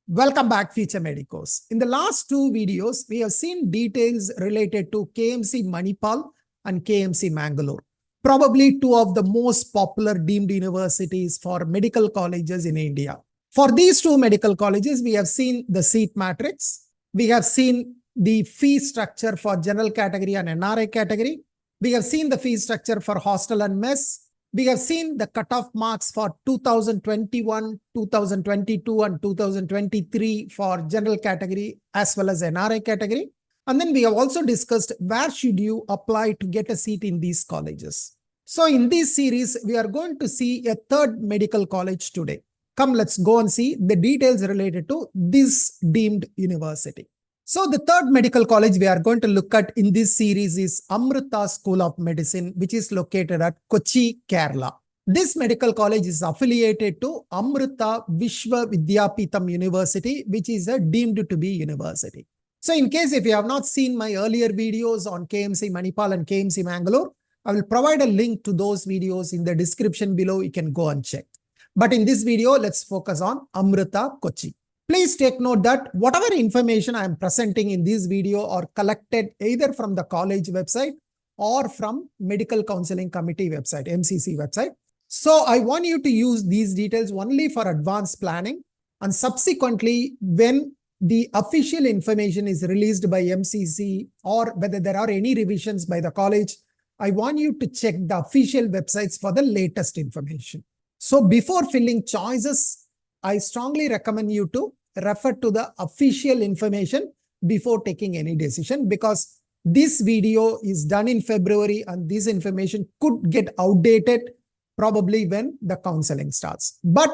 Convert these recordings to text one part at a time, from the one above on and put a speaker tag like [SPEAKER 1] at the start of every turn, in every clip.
[SPEAKER 1] Welcome back, Future Medicos. In the last two videos, we have seen details related to KMC Manipal and KMC Mangalore, probably two of the most popular deemed universities for medical colleges in India. For these two medical colleges, we have seen the seat matrix. We have seen the fee structure for general category and NRI category. We have seen the fee structure for hostel and mess. We have seen the cutoff marks for 2021, 2022, and 2023 for general category as well as NRI category. And then we have also discussed where should you apply to get a seat in these colleges. So in this series, we are going to see a third medical college today. Come, let's go and see the details related to this deemed university. So the third medical college we are going to look at in this series is Amrita School of Medicine, which is located at Kochi, Kerala. This medical college is affiliated to Amrita Vishwa Vidyapeetham University, which is a deemed to be university. So in case if you have not seen my earlier videos on KMC Manipal and KMC Mangalore, I will provide a link to those videos in the description below. You can go and check. But in this video, let's focus on Amrita Kochi. Please take note that whatever information I am presenting in this video are collected either from the college website or from Medical Counseling Committee website, MCC website. So I want you to use these details only for advanced planning, and subsequently when the official information is released by MCC or whether there are any revisions by the college, I want you to check the official websites for the latest information. So before filling choices, I strongly recommend you to refer to the official information before taking any decision, because this video is done in February and this information could get outdated probably when the counseling starts. But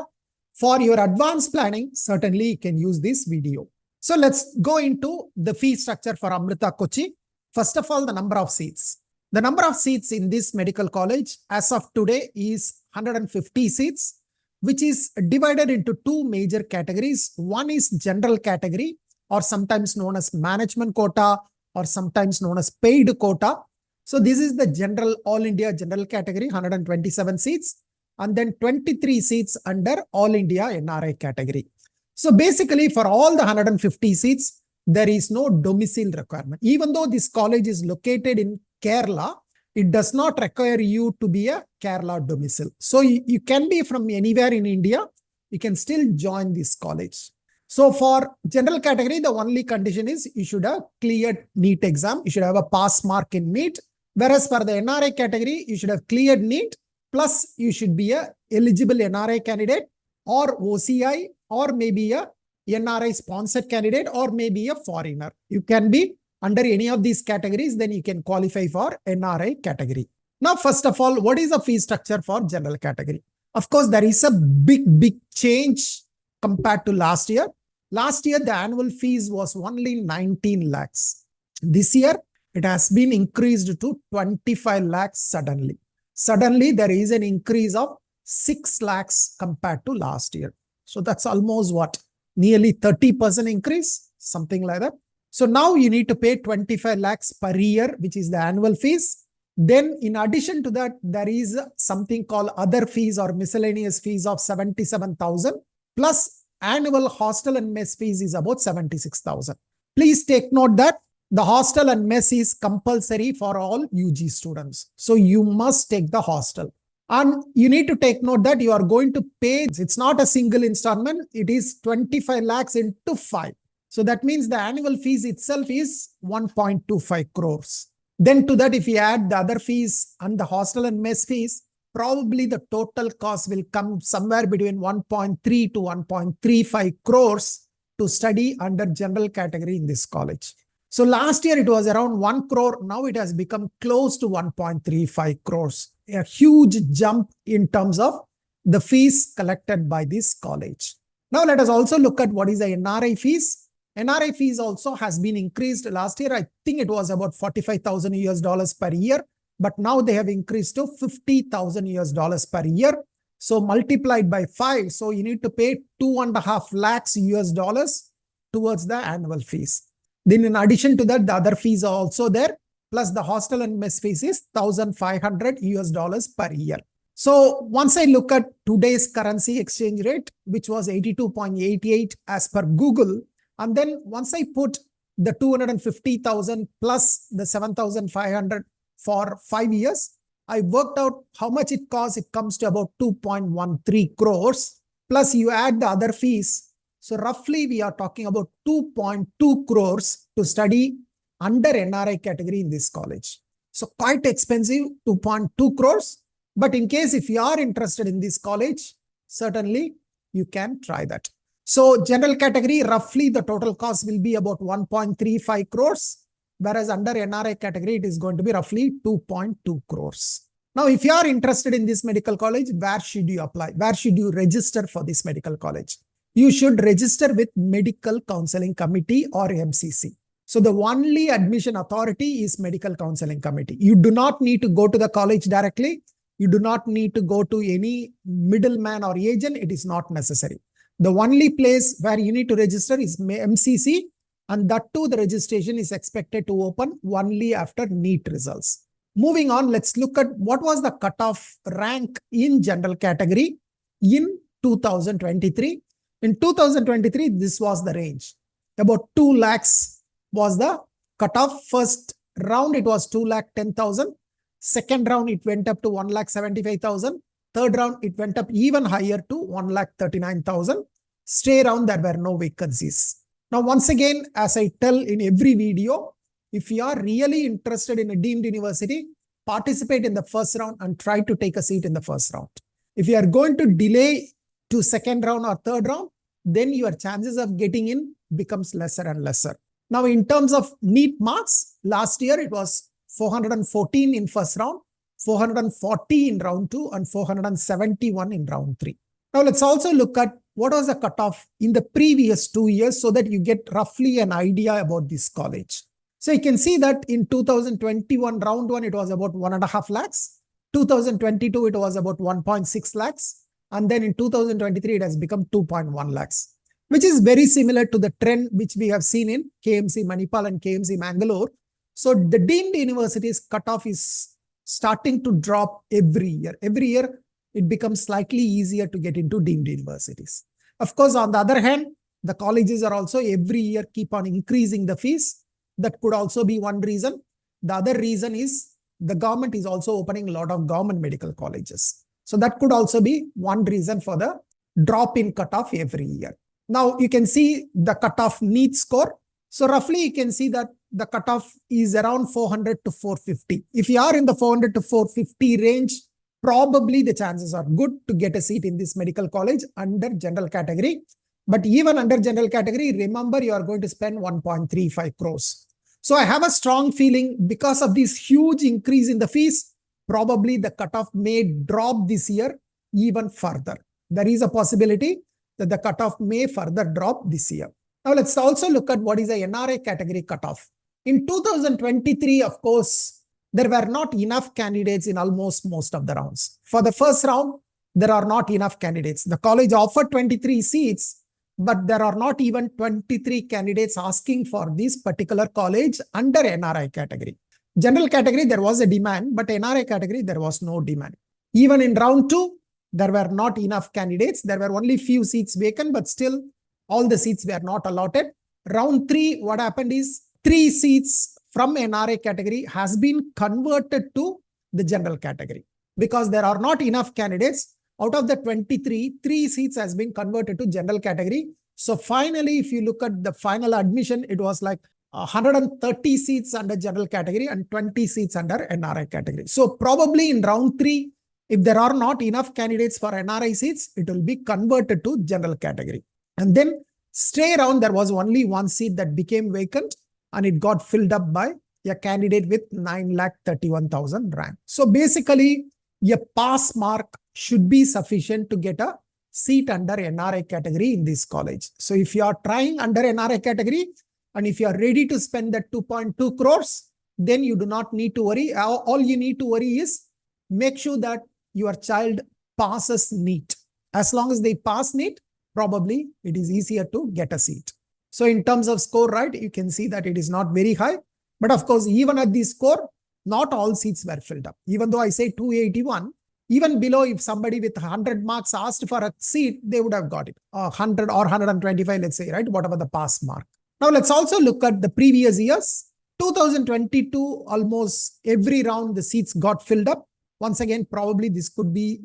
[SPEAKER 1] for your advanced planning, certainly you can use this video. So let's go into the fee structure for Amrita Kochi. First of all, the number of seats. The number of seats in this medical college as of today is 150 seats. Which is divided into two major categories. One is general category, or sometimes known as management quota, or sometimes known as paid quota. So this is the general all India general category, 127 seats, and then 23 seats under all India NRI category. So basically for all the 150 seats, there is no domicile requirement. Even though this college is located in Kerala, it does not require you to be a Kerala domicile. So you can be from anywhere in India, you can still join this college. So for general category, the only condition is you should have cleared NEET exam. You should have a pass mark in NEET. Whereas for the NRI category, you should have cleared NEET, plus you should be a eligible NRI candidate or OCI, or maybe a NRI sponsored candidate, or maybe a foreigner. You can be under any of these categories, then you can qualify for NRI category. Now, first of all, what is the fee structure for general category? Of course, there is a big change compared to last year. Last year, the annual fees was only 19 lakhs. This year, it has been increased to 25 lakhs suddenly. Suddenly, there is an increase of 6 lakhs compared to last year. So that's almost what? Nearly 30% increase, something like that. So now you need to pay 25 lakhs per year, which is the annual fees. Then in addition to that, there is something called other fees or miscellaneous fees of 77,000 plus annual hostel and mess fees is about 76,000. Please take note that the hostel and mess is compulsory for all UG students. So you must take the hostel. And you need to take note that you are going to pay, it's not a single installment, it is 25 lakhs into 5. So that means the annual fees itself is 1.25 crores. Then to that, if you add the other fees and the hostel and mess fees, probably the total cost will come somewhere between 1.3 to 1.35 crores to study under general category in this college. So last year it was around 1 crore. Now it has become close to 1.35 crores. A huge jump in terms of the fees collected by this college. Now let us also look at what is the NRI fees. NRI fees also has been increased. Last year, I think it was about 45,000 US dollars per year, but now they have increased to 50,000 US dollars per year. So multiplied by 5. So you need to pay 2.5 lakhs US dollars towards the annual fees. Then in addition to that, the other fees are also there. Plus the hostel and mess fees is 1,500 US dollars per year. So once I look at today's currency exchange rate, which was 82.88 as per Google, and then once I put the 250,000 plus the 7,500 for 5 years, I worked out how much it costs. It comes to about 2.13 crores. Plus you add the other fees. So roughly we are talking about 2.2 crores to study under NRI category in this college. So quite expensive, 2.2 crores. But in case if you are interested in this college, certainly you can try that. So general category, roughly the total cost will be about 1.35 crores. Whereas under NRI category, it is going to be roughly 2.2 crores. Now, if you are interested in this medical college, where should you apply? Where should you register for this medical college? You should register with Medical Counseling Committee or MCC. So the only admission authority is Medical Counseling Committee. You do not need to go to the college directly. You do not need to go to any middleman or agent. It is not necessary. The only place where you need to register is MCC, and that too the registration is expected to open only after NEET results. Moving on, let's look at what was the cutoff rank in general category in 2023. In 2023, this was the range. About 2 lakhs was the cutoff. First round, it was 2,10,000. Second round, it went up to 1,75,000. Third round, it went up even higher to 1,39,000. Stay round, there were no vacancies. Now, once again, as I tell in every video, if you are really interested in a deemed university, participate in the first round and try to take a seat in the first round. If you are going to delay to second round or third round, then your chances of getting in becomes lesser and lesser. Now, in terms of NEET marks, last year it was 414 in first round, 440 in round 2, and 471 in round 3. Now, let's also look at what was the cutoff in the previous 2 years so that you get roughly an idea about this college. So you can see that in 2021, round 1, it was about 1.5 lakhs. 2022, it was about 1.6 lakhs. And then in 2023, it has become 2.1 lakhs, which is very similar to the trend which we have seen in KMC Manipal and KMC Mangalore. So the deemed universities cutoff is starting to drop every year. Every year, it becomes slightly easier to get into deemed universities. Of course, on the other hand, the colleges are also every year keep on increasing the fees. That could also be one reason. The other reason is the government is also opening a lot of government medical colleges. So that could also be one reason for the drop in cutoff every year. Now you can see the cutoff NEET score. So roughly you can see that the cutoff is around 400 to 450. If you are in the 400 to 450 range, probably the chances are good to get a seat in this medical college under general category. But even under general category, remember you are going to spend 1.35 crores. So I have a strong feeling because of this huge increase in the fees, probably the cutoff may drop this year even further. There is a possibility that the cutoff may further drop this year. Now let's also look at what is a NRI category cutoff. In 2023, of course, there were not enough candidates in almost most of the rounds. For the first round, there are not enough candidates. The college offered 23 seats, but there are not even 23 candidates asking for this particular college under NRI category. General category, there was a demand, but NRI category, there was no demand. Even in round 2, there were not enough candidates. There were only few seats vacant, but still all the seats were not allotted. Round 3, what happened is 3 seats from NRI category has been converted to the general category because there are not enough candidates. Out of the 23, 3 seats has been converted to general category. So finally, if you look at the final admission, it was like 130 seats under general category and 20 seats under NRI category. So probably in round 3, if there are not enough candidates for NRI seats, it will be converted to general category. And then stay around, there was only 1 seat that became vacant and it got filled up by a candidate with 9,31,000 rank. So basically, a pass mark should be sufficient to get a seat under NRI category in this college. So if you are trying under NRI category and if you are ready to spend that 2.2 crores, then you do not need to worry. All you need to worry is make sure that your child passes NEET. As long as they pass NEET, probably it is easier to get a seat. So in terms of score, right, you can see that it is not very high. But of course, even at this score, not all seats were filled up. Even though I say 281, Even below, if somebody with 100 marks asked for a seat, they would have got it. 100 or 125, let's say, right? Whatever the pass mark. Now, let's also look at the previous years. 2022, almost every round, the seats got filled up. Once again, probably this could be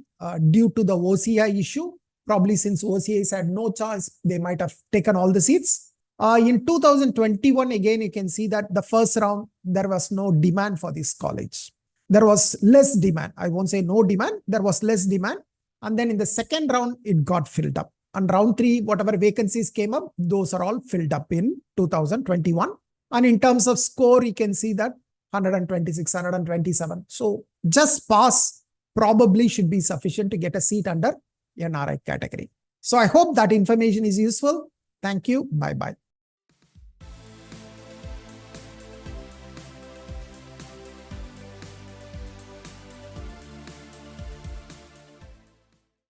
[SPEAKER 1] due to the OCI issue. Probably since OCIs had no choice, they might have taken all the seats. In 2021, again, you can see that the first round, there was no demand for this college. There was less demand. I won't say no demand. There was less demand. And then in the second round, it got filled up. And round 3, whatever vacancies came up, those are all filled up in 2021. And in terms of score, you can see that 126, 127. So just pass probably should be sufficient to get a seat under NRI category. So I hope that information is useful. Thank you. Bye-bye.